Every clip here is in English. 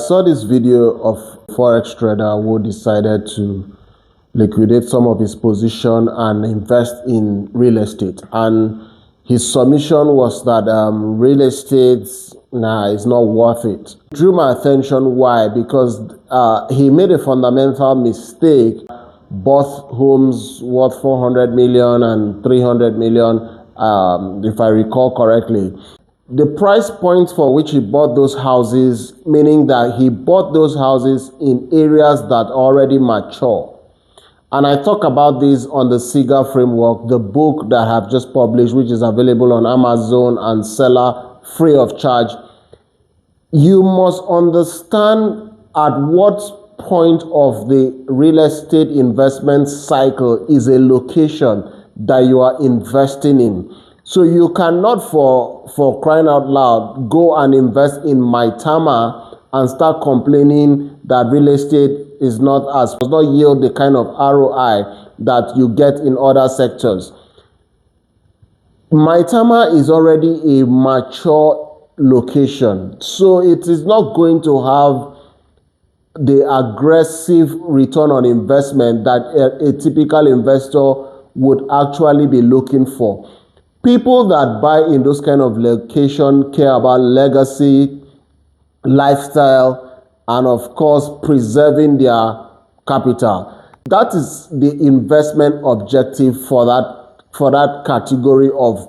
saw this video of Forex trader who decided to liquidate some of his position and invest in real estate. And his submission was that real estate is not worth it. Drew my attention. Why? Because he made a fundamental mistake. Bought homes worth 400 million and 300 million, if I recall correctly. The price point for which he bought those houses, meaning that he bought those houses in areas that are already mature. And I talk about this on the SIGA framework, the book that I have just published, which is available on Amazon and Seller free of charge. You must understand at what point of the real estate investment cycle is a location that you are investing in. So you cannot, for crying out loud, go and invest in Maitama and start complaining that real estate does not yield the kind of ROI that you get in other sectors. Maitama is already a mature location, so it is not going to have the aggressive return on investment that a typical investor would actually be looking for. People that buy in those kind of location care about legacy, lifestyle, and of course preserving their capital. That is the investment objective for that category of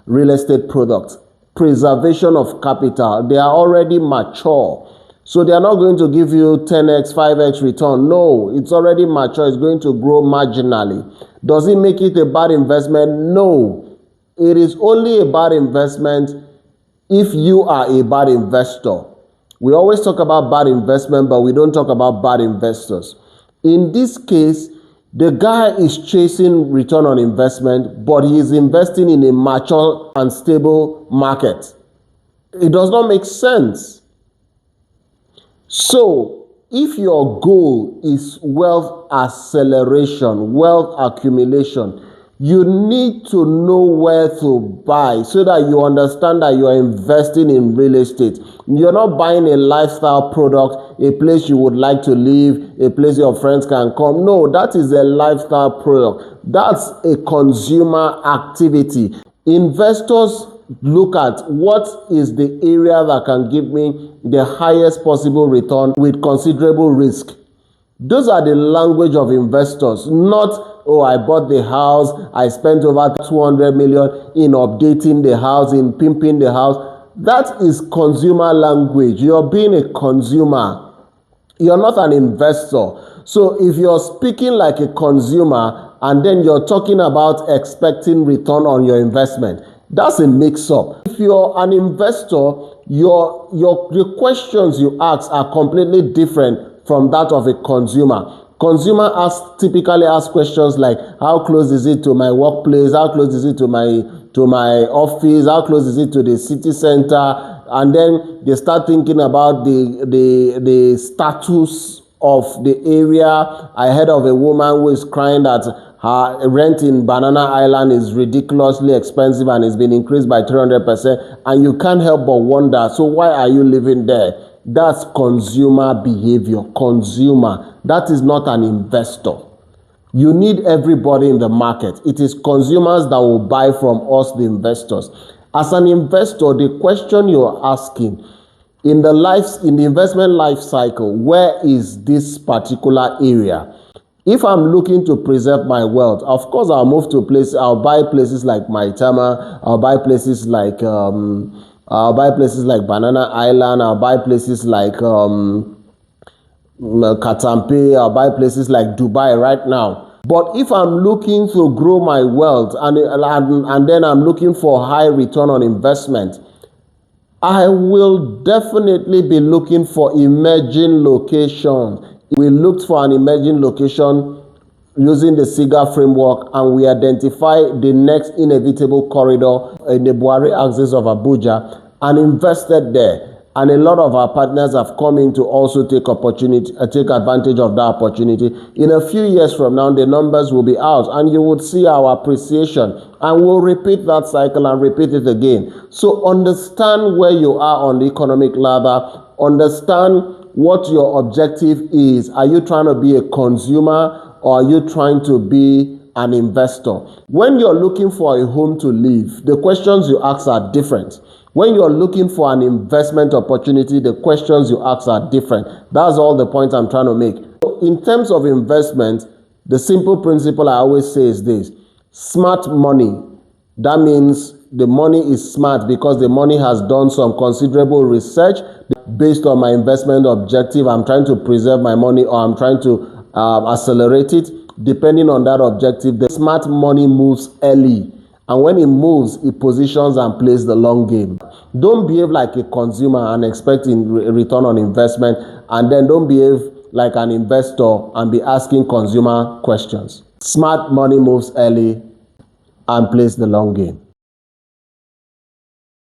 real estate products. Preservation of capital. They are already mature. So they are not going to give you 10x, 5x return. No, it's already mature. It's going to grow marginally. Does it make it a bad investment? No. It is only a bad investment if you are a bad investor. We always talk about bad investment, but we don't talk about bad investors. In this case, the guy is chasing return on investment, but he is investing in a mature and stable market. It does not make sense. So, if your goal is wealth acceleration, wealth accumulation, you need to know where to buy so that you understand that you are investing in real estate. You're not buying a lifestyle product, a place you would like to live, a place your friends can come. No, that is a lifestyle product. That's a consumer activity. Investors look at what is the area that can give me the highest possible return with considerable risk. Those are the language of investors, not, oh, I bought the house, I spent over 200 million in updating the house, in pimping the house. That is consumer language. You're being a consumer. You're not an investor. So if you're speaking like a consumer and then you're talking about expecting return on your investment, that's a mix-up. If you're an investor, the questions you ask are completely different from that of a consumer. Consumer typically ask questions like, how close is it to my workplace? How close is it to my office? How close is it to the city center? And then they start thinking about the status of the area. I heard of a woman who is crying that her rent in Banana Island is ridiculously expensive and it's been increased by 300%. And you can't help but wonder, so why are you living there? That's consumer behavior. Consumer. That is not an investor. You need everybody in the market. It is consumers that will buy from us, the investors. As an investor, the question you're asking, in the investment life cycle, where is this particular area? If I'm looking to preserve my wealth, of course I'll move to places. I'll buy places like Maitama. I'll buy places like Banana Island. I'll buy places like Katampe. I'll buy places like Dubai right now. But if I'm looking to grow my wealth and then I'm looking for high return on investment, I will definitely be looking for emerging location. We looked for an emerging location using the SIGA framework, and we identify the next inevitable corridor in the Buhari axis of Abuja and invested there. And a lot of our partners have come in to also take advantage of that opportunity. In a few years from now, the numbers will be out and you would see our appreciation, and we'll repeat that cycle and repeat it again. So understand where you are on the economic ladder, Understand what your objective is. Are you trying to be a consumer or are you trying to be an investor? When you're looking for a home to live, the questions you ask are different. When you're looking for an investment opportunity, the questions you ask are different. That's all the point I'm trying to make. In terms of investment, the simple principle I always say is this: smart money. That means the money is smart because the money has done some considerable research based on my investment objective. I'm trying to preserve my money or I'm trying to accelerate it. Depending on that objective, the smart money moves early. And when it moves, it positions and plays the long game. Don't behave like a consumer and expect a return on investment. And then don't behave like an investor and be asking consumer questions. Smart money moves early and plays the long game.